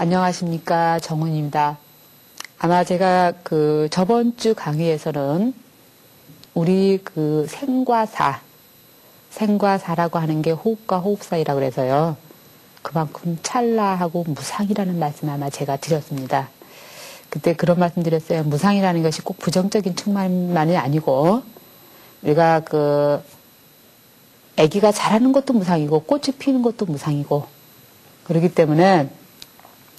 안녕하십니까. 정훈입니다. 아마 제가 저번 주 강의에서는 우리 생과사라고 하는 게 호흡과 호흡 사이라고 그래서요. 그만큼 찰나하고 무상이라는 말씀 아마 제가 드렸습니다. 그때 그런 말씀 드렸어요. 무상이라는 것이 꼭 부정적인 측면만이 아니고, 우리가 아기가 자라는 것도 무상이고, 꽃이 피는 것도 무상이고, 그렇기 때문에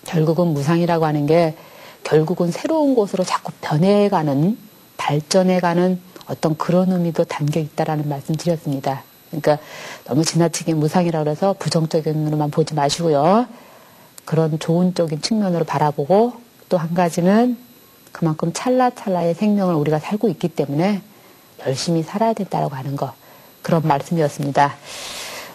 결국은 무상이라고 하는 게 결국은 새로운 곳으로 자꾸 변해가는, 발전해가는 어떤 그런 의미도 담겨 있다라는 말씀 드렸습니다. 그러니까 너무 지나치게 무상이라고 해서 부정적인으로만 보지 마시고요. 그런 좋은 쪽인 측면으로 바라보고, 또 한 가지는 그만큼 찰나찰나의 생명을 우리가 살고 있기 때문에 열심히 살아야 된다고 하는 거, 그런 말씀이었습니다.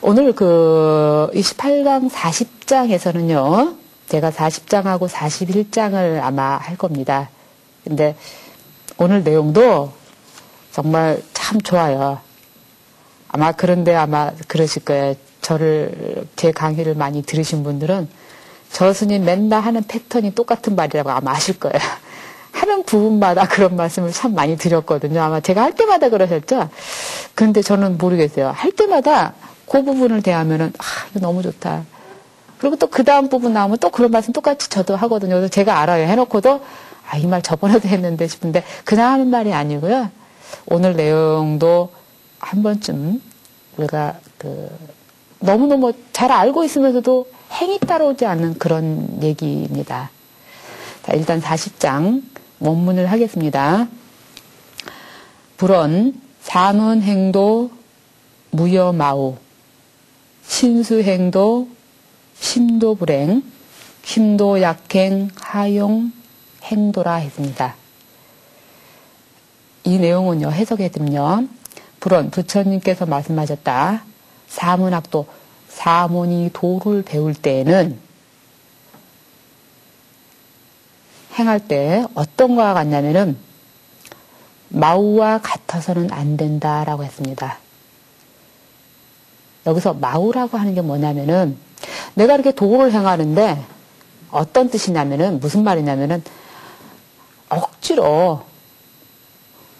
오늘 28강 40장에서는요, 제가 40장하고 41장을 아마 할 겁니다. 근데 오늘 내용도 정말 참 좋아요. 아마 그런데 아마 그러실 거예요. 제 강의를 많이 들으신 분들은 저 스님 맨날 하는 패턴이 똑같은 말이라고 아마 아실 거예요. 하는 부분마다 그런 말씀을 참 많이 드렸거든요. 아마 제가 할 때마다 그러셨죠? 그런데 저는 모르겠어요. 할 때마다 그 부분을 대하면은, 이거 너무 좋다. 그리고 또 그 다음 부분 나오면 또 그런 말씀 똑같이 저도 하거든요. 그래서 제가 알아요. 해놓고도, 이 말 저번에도 했는데 싶은데, 그냥 하는 말이 아니고요. 오늘 내용도 한 번쯤 우리가 너무너무 잘 알고 있으면서도 행이 따라오지 않는 그런 얘기입니다. 자, 일단 40장 원문을 하겠습니다. 불언 사문행도 무여마우 신수행도 심도불행 심도약행 하용 행도라 했습니다. 이 내용은요, 해석해드리면, 불언 부처님께서 말씀하셨다. 사문학도, 사문이 도를 배울 때에는 행할 때 어떤 거와 같냐면은 마우와 같아서는 안 된다라고 했습니다. 여기서 마우라고 하는 게 뭐냐면은, 내가 이렇게 도를 행하는데 어떤 뜻이냐면은, 무슨 말이냐면은, 억지로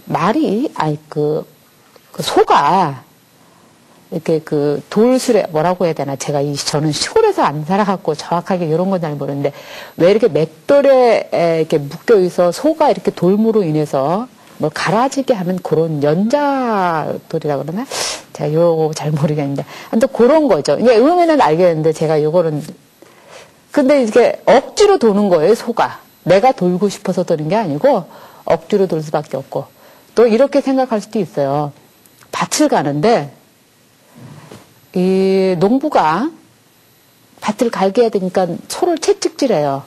말이, 소가, 이렇게 돌술에, 뭐라고 해야 되나, 저는 시골에서 안 살아갖고 정확하게 이런 건 잘 모르는데, 왜 이렇게 맷돌에 이렇게 묶여있어 소가 이렇게 돌무로 인해서 뭘 갈아지게 하는 그런 연자돌이라고 그러나? 제가 요거 잘 모르겠는데. 아무튼 그런 거죠. 이게 의미는 알겠는데, 제가 요거는. 근데 이게 억지로 도는 거예요, 소가. 내가 돌고 싶어서 도는 게 아니고, 억지로 돌 수밖에 없고. 또 이렇게 생각할 수도 있어요. 밭을 가는데, 이 농부가 밭을 갈게 해야 되니까 소를 채찍질해요.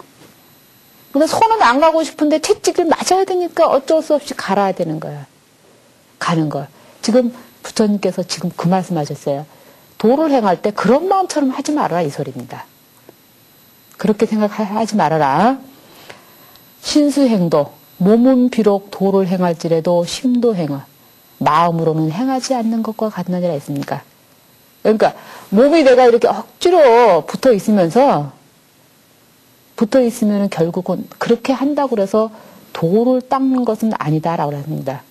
근데 소는 안 가고 싶은데 채찍을 맞아야 되니까 어쩔 수 없이 갈아야 되는 거야. 가는 거. 지금 부처님께서 지금 그 말씀하셨어요. 도를 행할 때 그런 마음처럼 하지 말아라, 이 소리입니다. 그렇게 생각하지 말아라. 신수행도, 몸은 비록 도를 행할지라도 심도 행을 마음으로는 행하지 않는 것과 같느니라 했습니까? 그러니까 몸이 내가 이렇게 억지로 붙어 있으면은 결국은 그렇게 한다고 해서 도를 닦는 것은 아니다라고 합니다.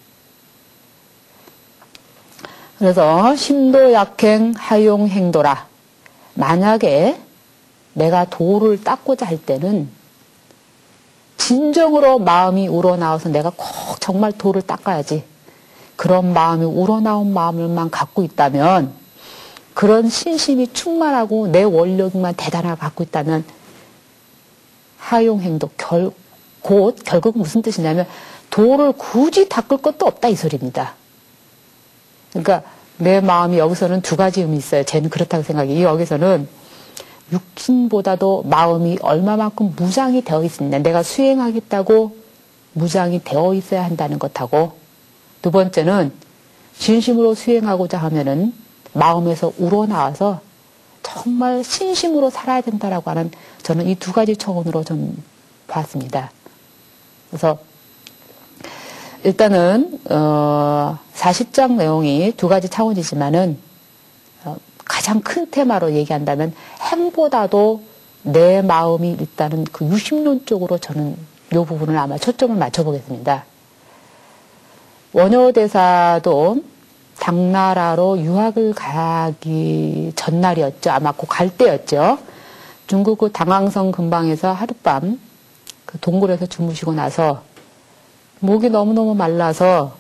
그래서 심도약행 하용행도라. 만약에 내가 도를 닦고자 할 때는 진정으로 마음이 우러나와서 내가 꼭 정말 도를 닦아야지. 그런 마음이 우러나온 마음을만 갖고 있다면, 그런 신심이 충만하고 내 원력만 대단하게 갖고 있다면, 하용행도, 결국 무슨 뜻이냐면, 도를 굳이 닦을 것도 없다, 이 소리입니다. 그러니까 내 마음이 여기서는 두 가지 의미 있어요. 쟤는 그렇다고 생각해요. 여기서는 육신보다도 마음이 얼마만큼 무장이 되어 있느냐. 내가 수행하겠다고 무장이 되어 있어야 한다는 것하고, 두 번째는 진심으로 수행하고자 하면은 마음에서 우러나와서 정말 신심으로 살아야 된다라고 하는, 저는 이 두 가지 차원으로 좀 봤습니다. 그래서 일단은 40장 내용이 두 가지 차원이지만은 가장 큰 테마로 얘기한다면 행보다도 내 마음이 일단은 그 유심론 쪽으로 저는 이 부분을 아마 초점을 맞춰보겠습니다. 원효대사도 당나라로 유학을 가기 전날이었죠. 아마 그 갈 때였죠. 중국 그 당황성 근방에서 하룻밤 그 동굴에서 주무시고 나서 목이 너무너무 말라서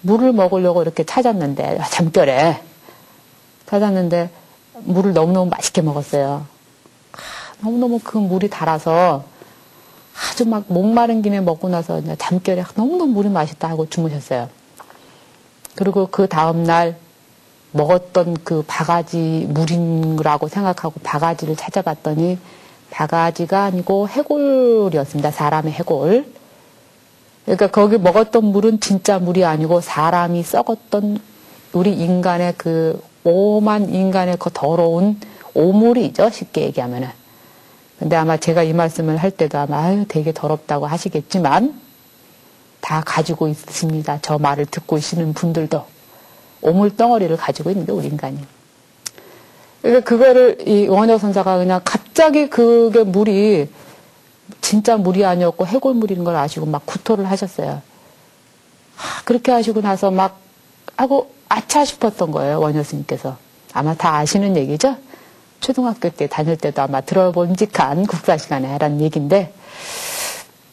물을 먹으려고 이렇게 찾았는데, 잠결에 찾았는데 물을 너무너무 맛있게 먹었어요. 너무너무 그 물이 달아서 아주 막 목마른 김에 먹고 나서 이제 잠결에 너무너무 물이 맛있다 하고 주무셨어요. 그리고 그 다음날 먹었던 그 바가지 물인라고 생각하고 바가지를 찾아봤더니 바가지가 아니고 해골이었습니다. 사람의 해골. 그러니까 거기 먹었던 물은 진짜 물이 아니고 사람이 썩었던 우리 인간의 그 오만 인간의 그 더러운 오물이죠. 쉽게 얘기하면은. 근데 아마 제가 이 말씀을 할 때도 아마 아유 되게 더럽다고 하시겠지만 다 가지고 있습니다. 저 말을 듣고 계시는 분들도 오물 덩어리를 가지고 있는데 우리 인간이. 그러니까 그거를 이 원효선사가 그냥 갑자기 그게 물이 진짜 물이 아니었고 해골물인 걸 아시고 막 구토를 하셨어요. 그렇게 하시고 나서 막 하고 아차 싶었던 거예요. 원효 스님께서. 아마 다 아시는 얘기죠. 초등학교 때 다닐 때도 아마 들어본직한 국사 시간에 하라는 얘기인데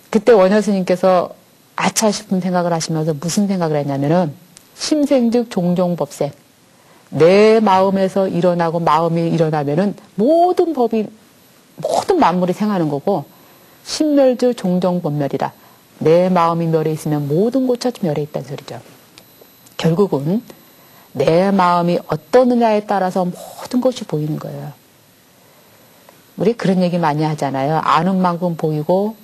그때 원효 스님께서 아차 싶은 생각을 하시면서 무슨 생각을 했냐면은 심생즉 종종법생. 내 마음에서 일어나고 마음이 일어나면은 모든 법이 모든 만물이 생하는 거고 심멸즉 종종법멸이라. 내 마음이 멸해 있으면 모든 것이 멸해 있다는 소리죠. 결국은 내 마음이 어떠느냐에 따라서 모든 것이 보이는 거예요. 우리 그런 얘기 많이 하잖아요. 아는 만큼 보이고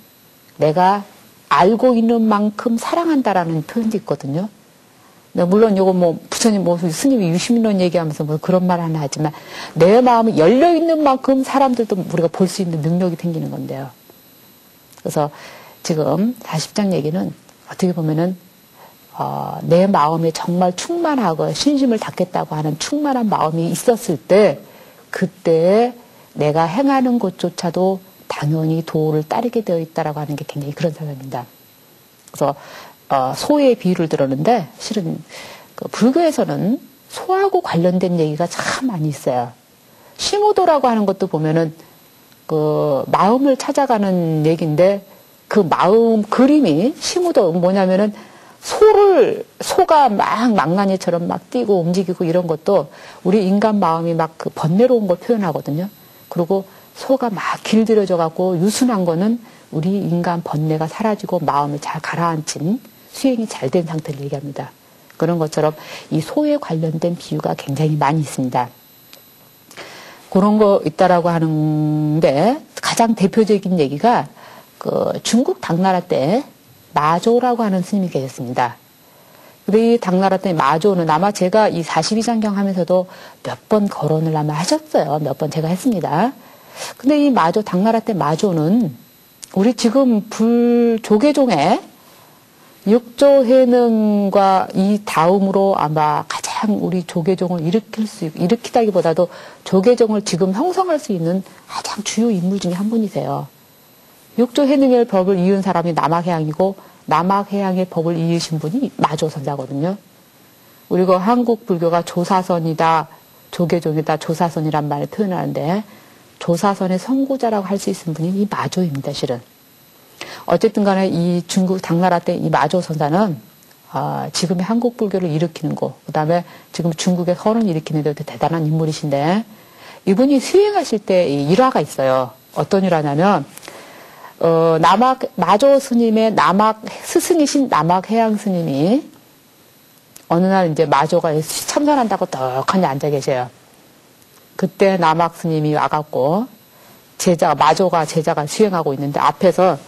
내가 알고 있는 만큼 사랑한다라는 표현도 있거든요. 물론 이거 뭐 부처님 뭐 스님이 유심론 얘기하면서 뭐 그런 말 하나 하지만 내 마음이 열려 있는 만큼 사람들도 우리가 볼 수 있는 능력이 생기는 건데요. 그래서 지금 40장 얘기는 어떻게 보면은 내 마음에 정말 충만하고 신심을 닫겠다고 하는 충만한 마음이 있었을 때 그때 내가 행하는 것조차도 당연히 도를 따르게 되어 있다라고 하는 게 굉장히 그런 사람입니다. 그래서 소의 비유를 들었는데 실은 그 불교에서는 소하고 관련된 얘기가 참 많이 있어요. 심우도라고 하는 것도 보면은 그 마음을 찾아가는 얘기인데 그 마음 그림이 심우도 뭐냐면은 소가 막 망나니처럼 막 뛰고 움직이고 이런 것도 우리 인간 마음이 막 그 번뇌로운 걸 표현하거든요. 그리고 소가 막 길들여져 갖고 유순한 거는 우리 인간 번뇌가 사라지고 마음을 잘 가라앉힌 수행이 잘 된 상태를 얘기합니다. 그런 것처럼 이 소에 관련된 비유가 굉장히 많이 있습니다. 그런 거 있다라고 하는데 가장 대표적인 얘기가 그 중국 당나라 때 마조라고 하는 스님이 계셨습니다. 근데 이 당나라 때 마조는 아마 제가 이 42장경 하면서도 몇 번 거론을 아마 하셨어요. 몇 번 제가 했습니다. 근데 이 마조, 당나라 때 마조는 우리 지금 조계종의 육조해능과 이 다음으로 아마 가장 우리 조계종을 일으키다기보다도 조계종을 지금 형성할 수 있는 가장 주요 인물 중에 한 분이세요. 육조해능의 법을 이은 사람이 남학해양이고 남학해양의 법을 이으신 분이 마조선사거든요. 우리가 한국 불교가 조사선이다, 조계종이다, 조사선이란 말을 표현하는데 조사선의 선구자라고 할 수 있는 분이 이 마조입니다, 실은. 어쨌든 간에 이 중국 당나라 때 이 마조선사는 지금의 한국 불교를 일으키는 거, 그 다음에 지금 중국의 선을 일으키는 데도 대단한 인물이신데 이분이 수행하실 때 일화가 있어요. 어떤 일화냐면 마조 스님의 남학 스승이신 남학해양 스님이 어느 날 이제 마조가 참선한다고 떡하니 앉아 계셔요. 그때 남학 스님이 와갖고 마조가 제자가 수행하고 있는데 앞에서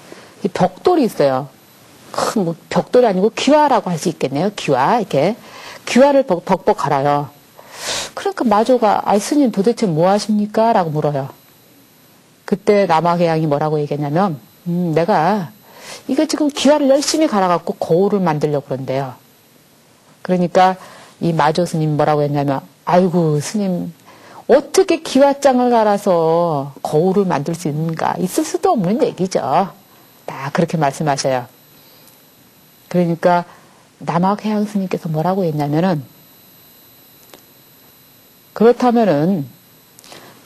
이 벽돌이 있어요. 큰 뭐 벽돌이 아니고 귀화라고 할 수 있겠네요. 이렇게 귀화를 벅벅 갈아요. 그러니까 마조가 스님 도대체 뭐 하십니까? 라고 물어요. 그때 남학해양이 뭐라고 얘기했냐면 내가 이거 지금 귀화를 열심히 갈아갖고 거울을 만들려고 그런대요. 그러니까 이 마조 스님 뭐라고 했냐면 아이고 스님 어떻게 기와장을 갈아서 거울을 만들 수 있는가? 있을 수도 없는 얘기죠. 딱 그렇게 말씀하셔요. 그러니까 남학해양 스님께서 뭐라고 했냐면은, 그렇다면은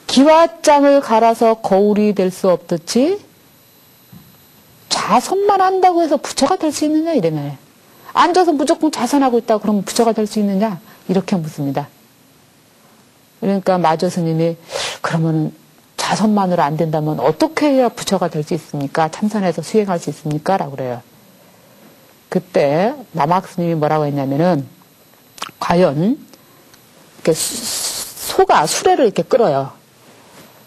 기와장을 갈아서 거울이 될 수 없듯이 자선만 한다고 해서 부처가 될 수 있느냐 이러면, 앉아서 무조건 자선하고 있다 그러면 부처가 될 수 있느냐 이렇게 묻습니다. 그러니까 마조 스님이 그러면 자선만으로 안 된다면 어떻게 해야 부처가 될 수 있습니까? 참선해서 수행할 수 있습니까? 라고 그래요. 그때 남학 스님이 뭐라고 했냐면은, 과연 이렇게 소가 수레를 이렇게 끌어요.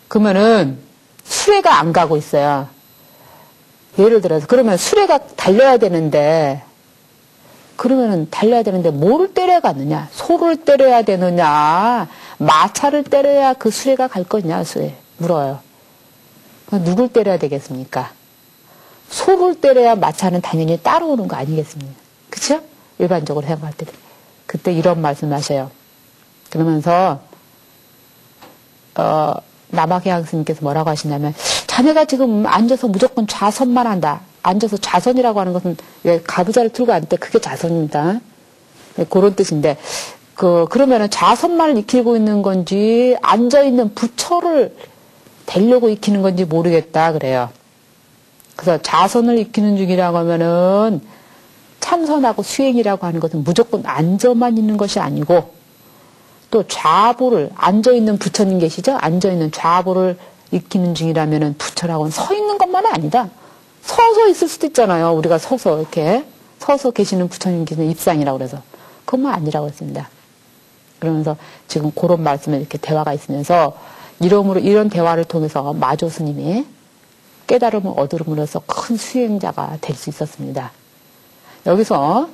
그러면은 수레가 안 가고 있어요. 예를 들어서 그러면 수레가 달려야 되는데, 그러면은 달려야 되는데 뭐를 때려야 가느냐? 소를 때려야 되느냐? 마차를 때려야 그 수레가 갈 거냐? 수레 물어요. 누굴 때려야 되겠습니까? 소를 때려야 마차는 당연히 따라오는 거 아니겠습니까? 그쵸? 일반적으로 생각할 때. 그때 이런 말씀하셔요. 그러면서 남학해양 스님께서 뭐라고 하시냐면, 자네가 지금 앉아서 무조건 좌선만 한다. 앉아서 좌선이라고 하는 것은 왜 가부좌를 들고 앉을 때 그게 좌선입니다. 그런 뜻인데, 그러면은 좌선만을 익히고 있는 건지 앉아있는 부처를 되려고 익히는 건지 모르겠다 그래요. 그래서 좌선을 익히는 중이라고 하면은 참선하고 수행이라고 하는 것은 무조건 앉아만 있는 것이 아니고, 또 좌보를, 앉아있는 부처님 계시죠? 앉아있는 좌보를 익히는 중이라면은 부처라고는 서 있는 것만은 아니다. 서서 있을 수도 있잖아요. 우리가 서서 이렇게 서서 계시는 부처님 계시는 입상이라고 그래서 그것만 아니라고 했습니다. 그러면서 지금 그런 말씀에 이렇게 대화가 있으면서, 이러므로 이런 대화를 통해서 마조 스님이 깨달음을 얻음으로써 큰 수행자가 될 수 있었습니다. 여기서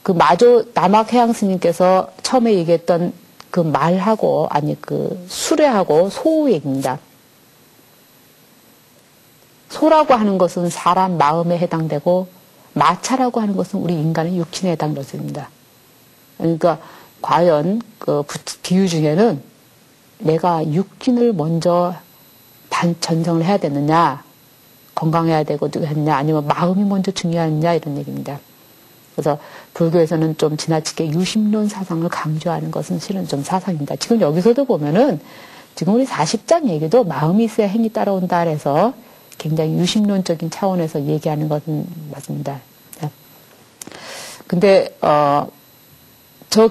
그 마조 남학해양 스님께서 처음에 얘기했던 그 말하고, 아니 그 수레하고 소 얘기입니다. 소라고 하는 것은 사람 마음에 해당되고, 마차라고 하는 것은 우리 인간의 육신에 해당되습니다. 그러니까 과연 그 비유 중에는 내가 육신을 먼저 전성을 해야 되느냐, 건강해야 되고 했냐, 아니면 마음이 먼저 중요하느냐 이런 얘기입니다. 그래서 불교에서는 좀 지나치게 유심론 사상을 강조하는 것은 실은 좀 사상입니다. 지금 여기서도 보면은 지금 우리 40장 얘기도 마음이 있어야 행이 따라온다 해서 굉장히 유심론적인 차원에서 얘기하는 것은 맞습니다. 근데 제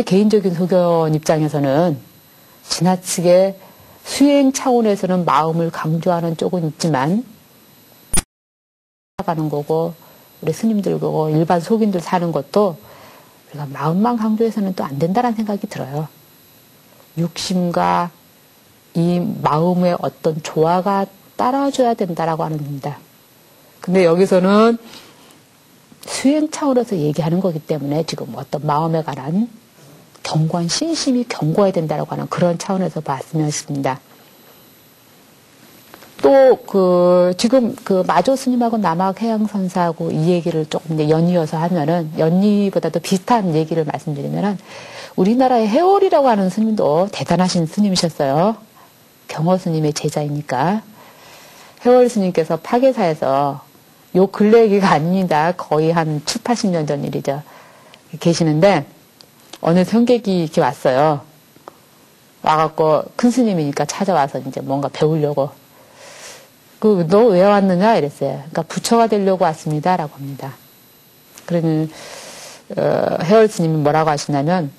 개인적인 소견 입장에서는 지나치게 수행 차원에서는 마음을 강조하는 쪽은 있지만, 가는 거고 우리 스님들 보고 일반 속인들 사는 것도 우리가 마음만 강조해서는 또 안 된다는 생각이 들어요. 육심과 이 마음의 어떤 조화가 따라줘야 된다라고 하는 겁니다. 근데 여기서는 수행 차원에서 얘기하는 거기 때문에 지금 어떤 마음에 관한 견고한 신심이 견고해야 된다라고 하는 그런 차원에서 봤으면 했습니다. 또 지금 마조 스님하고 남학해양 선사하고 이 얘기를 조금 이제 연이어서 하면은, 연이보다도 비슷한 얘기를 말씀드리면은, 우리나라의 해월이라고 하는 스님도 대단하신 스님이셨어요. 경호 스님의 제자이니까. 해월 스님께서 파계사에서 요 근래 얘기가 아닙니다. 거의 한 7, 80년 전 일이죠. 계시는데 어느 성객이 이렇게 왔어요. 와갖고 큰 스님이니까 찾아와서 이제 뭔가 배우려고. 너 왜 왔느냐 이랬어요. 그러니까 부처가 되려고 왔습니다. 라고 합니다. 그러면 해월 스님이 뭐라고 하시냐면,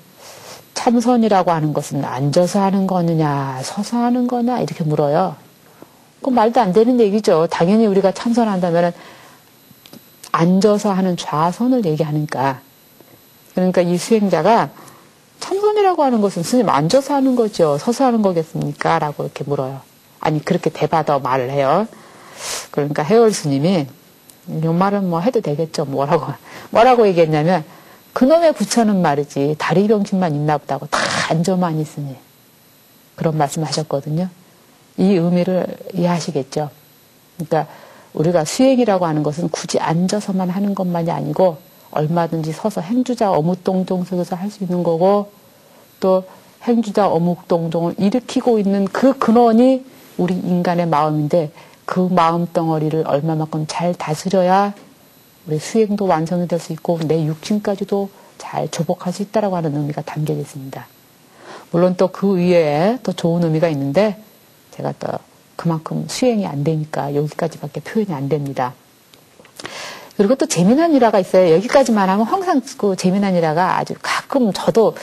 참선이라고 하는 것은 앉아서 하는 거느냐 서서 하는 거냐 이렇게 물어요. 그 말도 안 되는 얘기죠. 당연히 우리가 참선한다면 앉아서 하는 좌선을 얘기하니까. 그러니까 이 수행자가 참선이라고 하는 것은 스님 앉아서 하는 거죠, 서서 하는 거겠습니까? 라고 이렇게 물어요. 아니 그렇게 대받아 말을 해요. 그러니까 해월 스님이 이 말은 뭐 해도 되겠죠. 뭐라고 얘기했냐면, 그놈의 부처는 말이지 다리 병신만 있나 보다고 다 앉아만 있으니, 그런 말씀하셨거든요. 이 의미를 이해하시겠죠. 그러니까 우리가 수행이라고 하는 것은 굳이 앉아서만 하는 것만이 아니고 얼마든지 서서 행주자 어무똥종 속에서 할 수 있는 거고, 또 행주자 어묵동정을 일으키고 있는 그 근원이 우리 인간의 마음인데 그 마음 덩어리를 얼마만큼 잘 다스려야 우리 수행도 완성이 될 수 있고 내 육신까지도 잘 조복할 수 있다라고 하는 의미가 담겨 있습니다. 물론 또 그 위에 또 좋은 의미가 있는데 제가 또 그만큼 수행이 안 되니까 여기까지밖에 표현이 안 됩니다. 그리고 또 재미난 일화가 있어요. 여기까지만 하면 항상 그 재미난 일화가 아주 가끔 저도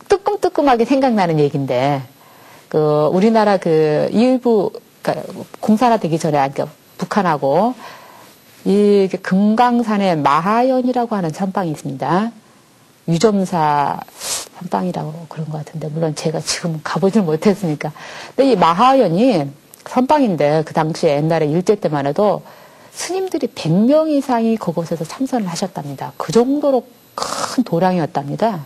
뜨끔뜨끔하게 생각나는 얘기인데, 그 우리나라 그 일부 그러니까 공사가 되기 전에 그러니까 북한하고 이 금강산에 마하연이라고 하는 선방이 있습니다. 유점사 선방이라고 그런 것 같은데 물론 제가 지금 가보질 못했으니까. 근데 이 마하연이 선방인데 그 당시에 옛날에 일제 때만 해도 스님들이 100명 이상이 그곳에서 참선을 하셨답니다. 그 정도로 큰 도량이었답니다.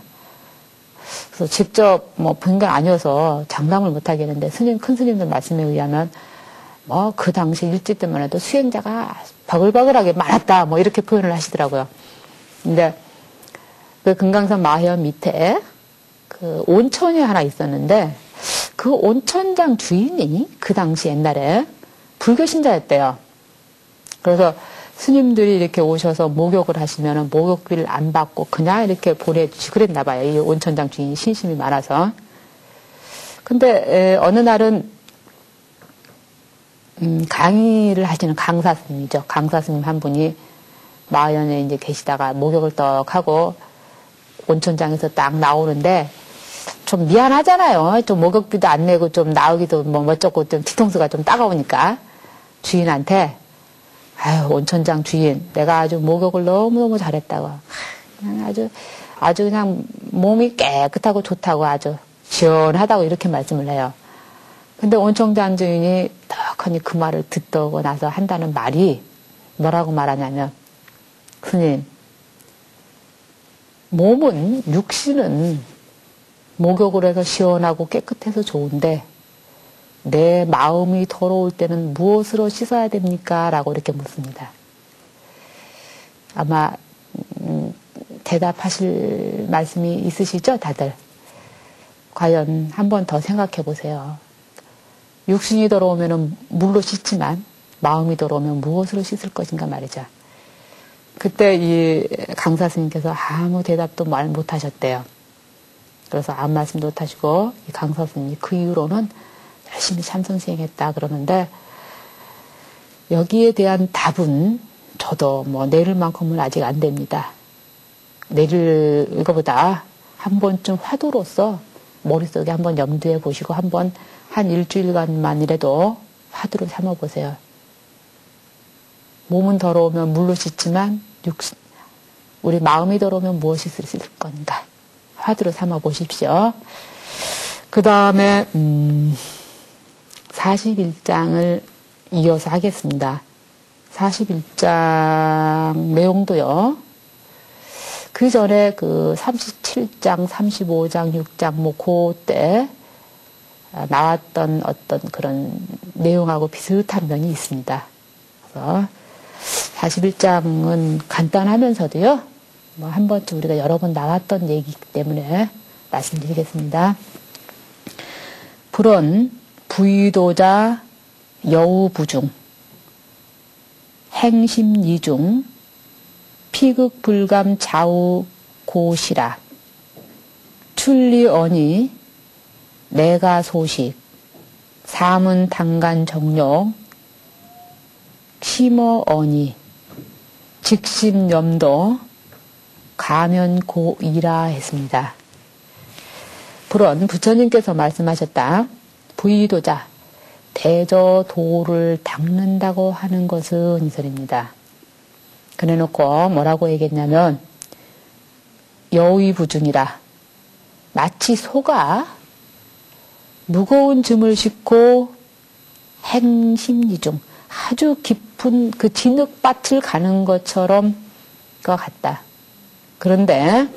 그래서 직접 뭐 본 게 아니어서 장담을 못 하겠는데 큰 스님들 말씀에 의하면 뭐 그 당시 일제 때만 해도 수행자가 바글바글하게 많았다 뭐 이렇게 표현을 하시더라고요. 근데 그 금강산 마하연 밑에 그 온천이 하나 있었는데 그 온천장 주인이 그 당시 옛날에 불교 신자였대요. 그래서 스님들이 이렇게 오셔서 목욕을 하시면은 목욕비를 안 받고 그냥 이렇게 보내주시 그랬나 봐요. 이 온천장 주인이 신심이 많아서. 근데 어느 날은 강의를 하시는 강사 스님이죠. 강사 스님 한 분이 마하연에 이제 계시다가 목욕을 떡 하고 온천장에서 딱 나오는데 좀 미안하잖아요. 좀 목욕비도 안 내고 좀 나오기도 뭐 멋쩍고 좀 뒤통수가 좀 따가우니까 주인한테 아유 온천장 주인 내가 아주 목욕을 너무너무 잘했다고 그냥 아주 그냥 몸이 깨끗하고 좋다고 아주 시원하다고 이렇게 말씀을 해요. 근데 온천장 주인이 떡하니 그 말을 듣고 나서 한다는 말이 뭐라고 말하냐면 스님 몸은 육신은 목욕을 해서 시원하고 깨끗해서 좋은데 내 마음이 더러울 때는 무엇으로 씻어야 됩니까? 라고 이렇게 묻습니다. 아마 대답하실 말씀이 있으시죠? 다들. 과연 한 번 더 생각해 보세요. 육신이 더러우면 물로 씻지만 마음이 더러우면 무엇으로 씻을 것인가 말이죠. 그때 이 강사 스님께서 아무 대답도 말 못하셨대요. 그래서 아무 말씀도 못하시고 이 강사 스님이 그 이후로는 열심히 참선 수행했다 그러는데 여기에 대한 답은 저도 뭐 내릴만큼은 아직 안 됩니다. 내릴 이거보다 한 번쯤 화두로서 머릿속에 한번 염두해 보시고 한번 한 일주일간만이라도 화두를 삼아 보세요. 몸은 더러우면 물로 씻지만 우리 마음이 더러우면 무엇이 쓸 수 있을 건가? 화두로 삼아 보십시오. 그 다음에 41장을 이어서 하겠습니다. 41장 내용도요. 그 전에 그 37장, 35장, 6장 뭐 그때 나왔던 어떤 그런 내용하고 비슷한 면이 있습니다. 그래서 41장은 간단하면서도요. 뭐 한 번쯤 우리가 여러 번 나왔던 얘기이기 때문에 말씀드리겠습니다. 불언 부의도자 여우부중 행심이중 피극불감 좌우고시라 출리언이 내가소식 사문당간정력 심어언이 직심염도 가면고이라 했습니다. 불언 부처님께서 말씀하셨다. 부의도자 대저도를 닦는다고 하는 것은 이 소리입니다. 그래놓고 뭐라고 얘기했냐면 여의부중이라 마치 소가 무거운 짐을 싣고 행심이중 아주 깊은 그 진흙밭을 가는 것처럼 것 같다. 그런데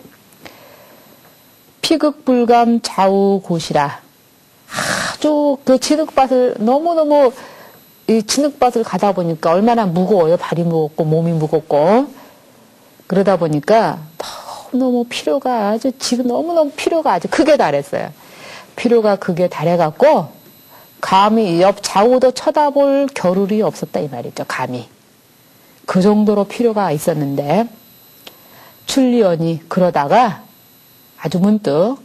피극불감 좌우고시라 아주 그 진흙밭을 너무너무 이 진흙밭을 가다 보니까 얼마나 무거워요. 발이 무겁고 몸이 무겁고 그러다 보니까 너무너무 피로가 아주 지금 너무너무 피로가 아주 크게 달했어요. 필요가 극에 달해갖고 감히 옆 좌우도 쳐다볼 겨를이 없었다 이 말이죠. 감히. 그 정도로 필요가 있었는데 출리언이 그러다가 아주 문득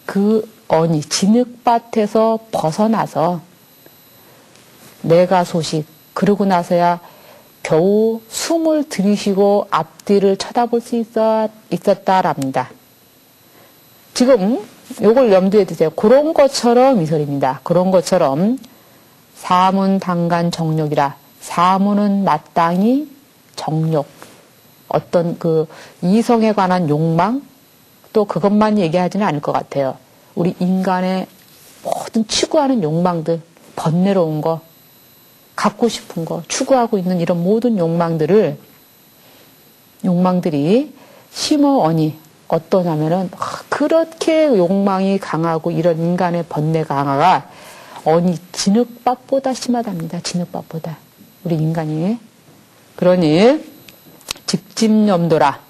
그 언이 진흙밭에서 벗어나서 내가 소식 그러고 나서야 겨우 숨을 들이쉬고 앞뒤를 쳐다볼 수 있었다랍니다. 지금 요걸 염두에 두세요. 그런 것처럼 이 소리입니다. 그런 것처럼 사문 당간 정욕이라 사문은 마땅히 정욕 어떤 그 이성에 관한 욕망 또 그것만 얘기하지는 않을 것 같아요. 우리 인간의 모든 추구하는 욕망들 번뇌로운 거 갖고 싶은 거 추구하고 있는 이런 모든 욕망들이 심어언이 어떠냐면은 그렇게 욕망이 강하고 이런 인간의 번뇌 강화가 언이 진흙밭보다 심하답니다. 진흙밭보다 우리 인간이 그러니 직집염도라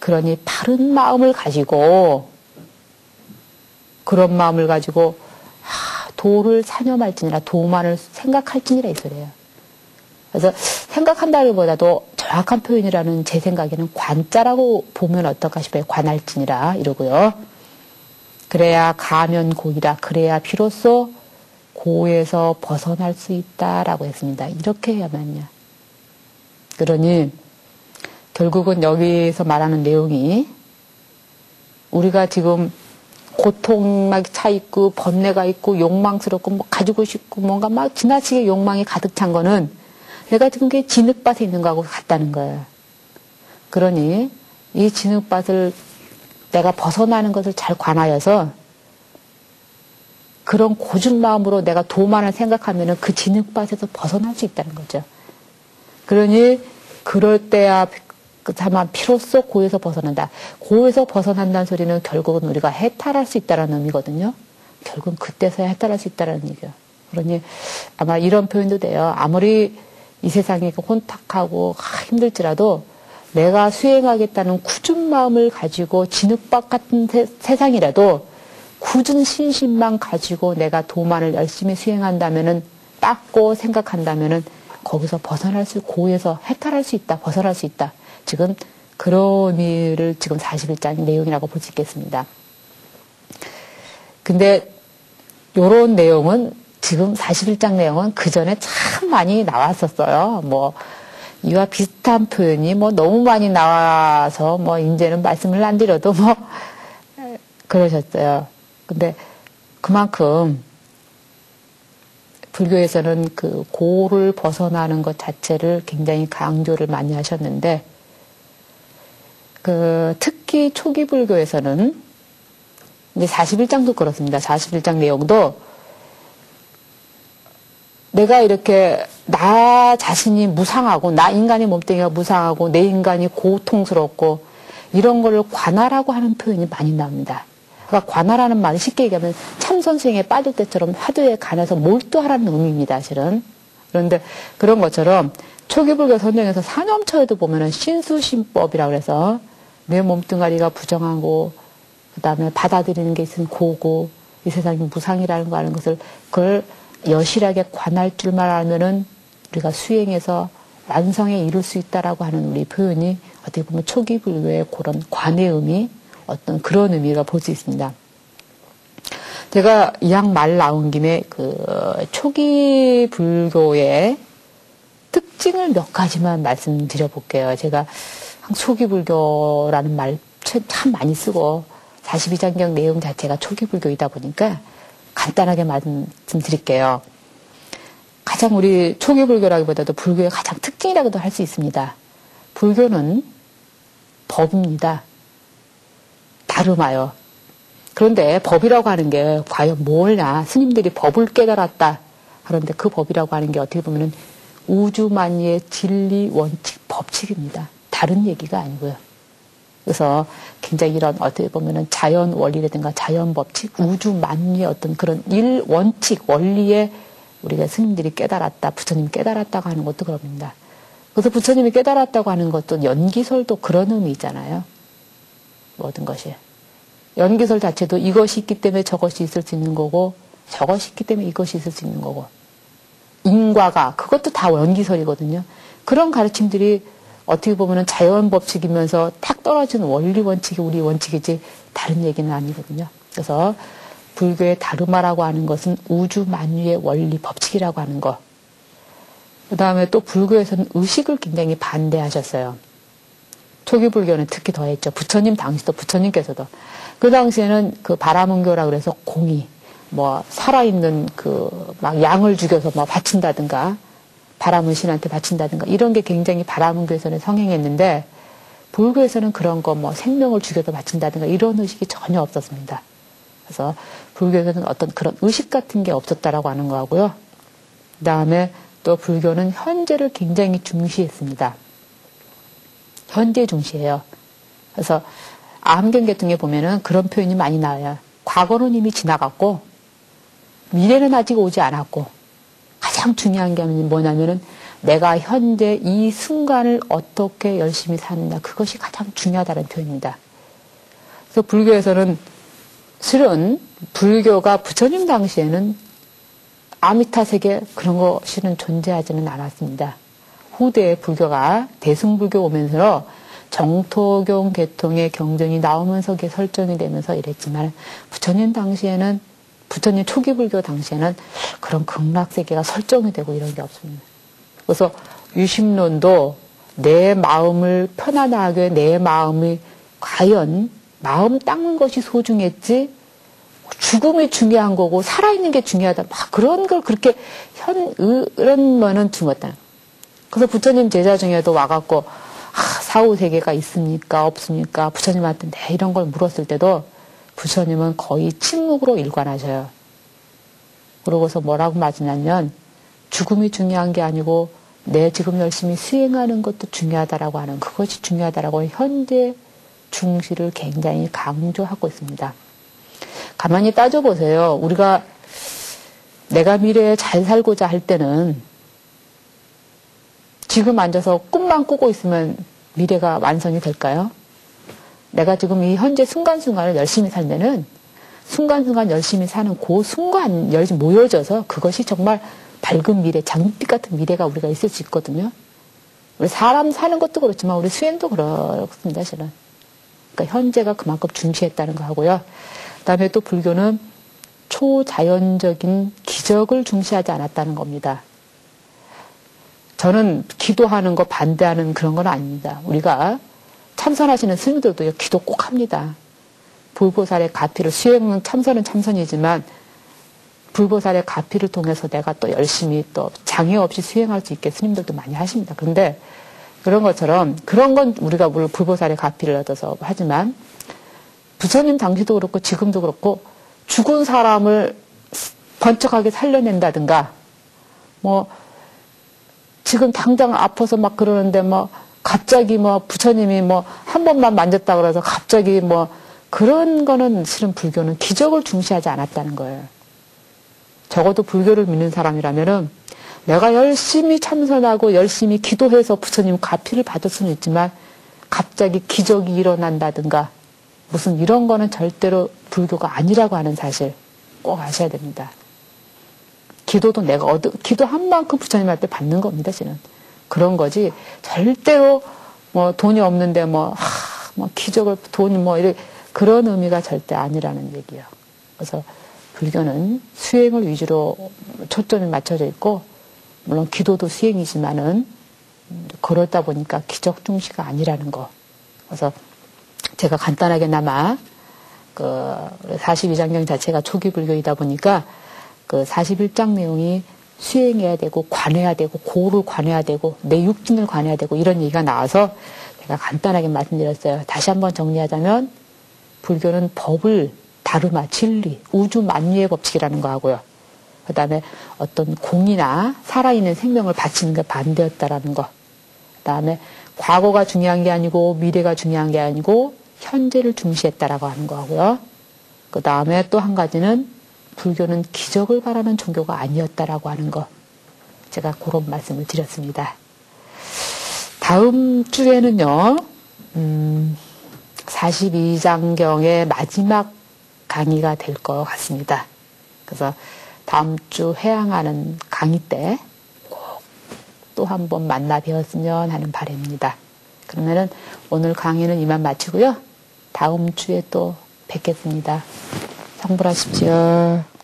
그러니 바른 마음을 가지고 그런 마음을 가지고 도를 사념할지니라 도만을 생각할지니라 이 소리예요. 그래서 생각한다기보다도 정확한 표현이라는 제 생각에는 관자라고 보면 어떨까 싶어요. 관할지니라 이러고요. 그래야 가면 고이라 그래야 비로소 고에서 벗어날 수 있다라고 했습니다. 이렇게 해야만요. 그러니 결국은 여기서 말하는 내용이 우리가 지금 고통막 차 있고 번뇌가 있고 욕망스럽고 뭐 가지고 싶고 뭔가 막 지나치게 욕망이 가득 찬 거는 내가 지금 그게 진흙밭에 있는 거하고 같다는 거예요. 그러니 이 진흙밭을 내가 벗어나는 것을 잘 관하여서 그런 고준 마음으로 내가 도만을 생각하면은 그 진흙밭에서 벗어날 수 있다는 거죠. 그러니 그럴 때야 다만 피로써 고에서 벗어난다. 고에서 벗어난다는 소리는 결국은 우리가 해탈할 수 있다는 의미거든요. 결국은 그때서야 해탈할 수 있다는 얘기죠. 그러니 아마 이런 표현도 돼요. 아무리 이 세상이 혼탁하고 힘들지라도 내가 수행하겠다는 굳은 마음을 가지고 진흙밭 같은 세상이라도 굳은 신심만 가지고 내가 도만을 열심히 수행한다면은 닦고 생각한다면은 거기서 고에서 해탈할 수 있다. 벗어날 수 있다. 지금 그런 의미를 지금 41장 내용이라고 볼 수 있겠습니다. 근데 요런 내용은 지금 41장 내용은 그 전에 참 많이 나왔었어요. 뭐 이와 비슷한 표현이 뭐 너무 많이 나와서 뭐 이제는 말씀을 안 드려도 뭐 그러셨어요. 근데 그만큼 불교에서는 그 고를 벗어나는 것 자체를 굉장히 강조를 많이 하셨는데 특히 초기 불교에서는 이제 41장도 그렇습니다. 41장 내용도 내가 이렇게 나 자신이 무상하고 나 인간의 몸뚱이가 무상하고 내 인간이 고통스럽고 이런 거를 관하라고 하는 표현이 많이 나옵니다. 그러니까 관하라는 말이 쉽게 얘기하면 참선수행에 빠질 때처럼 화두에 관해서 몰두하라는 의미입니다. 사실은. 그런데 그런 것처럼 초기 불교 선정에서 산엄처에도 보면은 신수신법이라고 해서 내 몸뚱아리가 부정하고 그다음에 받아들이는 게 있으면 고고 이 세상이 무상이라는 거 아는 것을 그걸 여실하게 관할 줄만 알면은 우리가 수행해서 완성에 이룰 수 있다라고 하는 우리 표현이 어떻게 보면 초기 불교의 그런 관의 의미 어떤 그런 의미가 볼 수 있습니다. 제가 이왕 말 나온 김에 그 초기 불교의 특징을 몇 가지만 말씀드려 볼게요. 제가 초기 불교라는 말 참 많이 쓰고 42장경 내용 자체가 초기 불교이다 보니까 간단하게 말씀드릴게요. 가장 우리 초기 불교라기보다도 불교의 가장 특징이라고도 할 수 있습니다. 불교는 법입니다. 다름하여. 그런데 법이라고 하는 게 과연 뭐냐? 스님들이 법을 깨달았다. 그런데 그 법이라고 하는 게 어떻게 보면은 우주만유의 진리, 원칙, 법칙입니다. 다른 얘기가 아니고요. 그래서 굉장히 이런 어떻게 보면은 자연 원리라든가 자연 법칙, 우주만유의 어떤 그런 원칙, 원리에 우리가 스님들이 깨달았다, 부처님이 깨달았다고 하는 것도 그럽니다. 그래서 부처님이 깨달았다고 하는 것도 연기설도 그런 의미잖아요. 모든 것이. 연기설 자체도 이것이 있기 때문에 저것이 있을 수 있는 거고 저것이 있기 때문에 이것이 있을 수 있는 거고 인과가 그것도 다 연기설이거든요. 그런 가르침들이 어떻게 보면 자연 법칙이면서 탁 떨어지는 원리 원칙이 우리 원칙이지 다른 얘기는 아니거든요. 그래서 불교의 다르마라고 하는 것은 우주 만유의 원리 법칙이라고 하는 거. 그 다음에 또 불교에서는 의식을 굉장히 반대하셨어요. 초기 불교는 특히 더했죠. 부처님 당시도 부처님께서도 그 당시에는 그 바라문교라 그래서 공의 뭐 살아있는 그 막 양을 죽여서 뭐 바친다든가 바라문 신한테 바친다든가 이런 게 굉장히 바라문교에서는 성행했는데 불교에서는 그런 거 뭐 생명을 죽여서 바친다든가 이런 의식이 전혀 없었습니다. 그래서 불교에서는 어떤 그런 의식 같은 게 없었다라고 하는 거고요. 그 다음에 또 불교는 현재를 굉장히 중시했습니다. 현재 중시해요. 그래서 암경계통에 보면은 그런 표현이 많이 나와요. 과거는 이미 지나갔고 미래는 아직 오지 않았고 가장 중요한 게 뭐냐면은 내가 현재 이 순간을 어떻게 열심히 사느냐 그것이 가장 중요하다는 표현입니다. 그래서 불교에서는 실은 불교가 부처님 당시에는 아미타 세계 그런 것이는 존재하지는 않았습니다. 후대에 불교가 대승불교 오면서 정토경 계통의 경전이 나오면서 그게 설정이 되면서 이랬지만 부처님 당시에는 부처님 초기 불교 당시에는 그런 극락세계가 설정이 되고 이런 게 없습니다. 그래서 유심론도 내 마음을 편안하게 내 마음이 과연 마음 닦는 것이 소중했지 죽음이 중요한 거고 살아있는 게 중요하다. 막 그런 걸 그렇게 이런 거는 중요하다. 그래서 부처님 제자 중에도 와갖고 사후세계가 있습니까 없습니까 부처님한테 네 이런 걸 물었을 때도 부처님은 거의 침묵으로 일관하셔요. 그러고서 뭐라고 말하냐면 죽음이 중요한 게 아니고 내 지금 열심히 수행하는 것도 중요하다라고 하는 그것이 중요하다라고 현재 중시를 굉장히 강조하고 있습니다. 가만히 따져보세요. 우리가 내가 미래에 잘 살고자 할 때는 지금 앉아서 꿈만 꾸고 있으면 미래가 완성이 될까요? 내가 지금 이 현재 순간순간을 열심히 살면은 순간순간 열심히 사는 그 순간 열심히 모여져서 그것이 정말 밝은 미래, 장밋빛 같은 미래가 우리가 있을 수 있거든요. 우리 사람 사는 것도 그렇지만 우리 수행도 그렇습니다, 실은. 그러니까 현재가 그만큼 중시했다는 거 하고요. 그 다음에 또 불교는 초자연적인 기적을 중시하지 않았다는 겁니다. 저는 기도하는 거 반대하는 그런 건 아닙니다. 우리가 참선하시는 스님들도 기도 꼭 합니다. 불보살의 가피를 수행은 참선은 참선이지만 불보살의 가피를 통해서 내가 또 열심히 또 장애 없이 수행할 수 있게 스님들도 많이 하십니다. 그런데 그런 것처럼 그런 건 우리가 물론 불보살의 가피를 얻어서 하지만 부처님 당시도 그렇고 지금도 그렇고 죽은 사람을 번쩍하게 살려낸다든가 뭐 지금 당장 아파서 막 그러는데 뭐 갑자기 뭐 부처님이 뭐 한 번만 만졌다 그래서 갑자기 뭐 그런 거는 실은 불교는 기적을 중시하지 않았다는 거예요. 적어도 불교를 믿는 사람이라면은 내가 열심히 참선하고 열심히 기도해서 부처님 가피를 받을 수는 있지만 갑자기 기적이 일어난다든가 무슨 이런 거는 절대로 불교가 아니라고 하는 사실 꼭 아셔야 됩니다. 기도도 내가 기도한 만큼 부처님한테 받는 겁니다, 실은. 그런 거지 절대로 뭐 돈이 없는데 뭐 기적을 돈이 뭐 이렇게 그런 의미가 절대 아니라는 얘기예요. 그래서 불교는 수행을 위주로 초점이 맞춰져 있고 물론 기도도 수행이지만은 그러다 보니까 기적 중시가 아니라는 거. 그래서 제가 간단하게나마 그 42장경 자체가 초기 불교이다 보니까 그 41장 내용이 수행해야 되고 관해야 되고 고를 관해야 되고 내 육진을 관해야 되고 이런 얘기가 나와서 제가 간단하게 말씀드렸어요. 다시 한번 정리하자면 불교는 법을 다르마, 진리, 우주 만유의 법칙이라는 거 하고요. 그 다음에 어떤 공이나 살아있는 생명을 바치는 게 반대였다라는 거. 그 다음에 과거가 중요한 게 아니고 미래가 중요한 게 아니고 현재를 중시했다라고 하는 거 하고요. 그 다음에 또 한 가지는 불교는 기적을 바라는 종교가 아니었다라고 하는 거. 제가 그런 말씀을 드렸습니다. 다음 주에는요, 42장경의 마지막 강의가 될 것 같습니다. 그래서 다음 주 회항하는 강의 때 꼭 또 한 번 만나 뵈었으면 하는 바람입니다. 그러면은 오늘 강의는 이만 마치고요. 다음 주에 또 뵙겠습니다. 성불하십시오.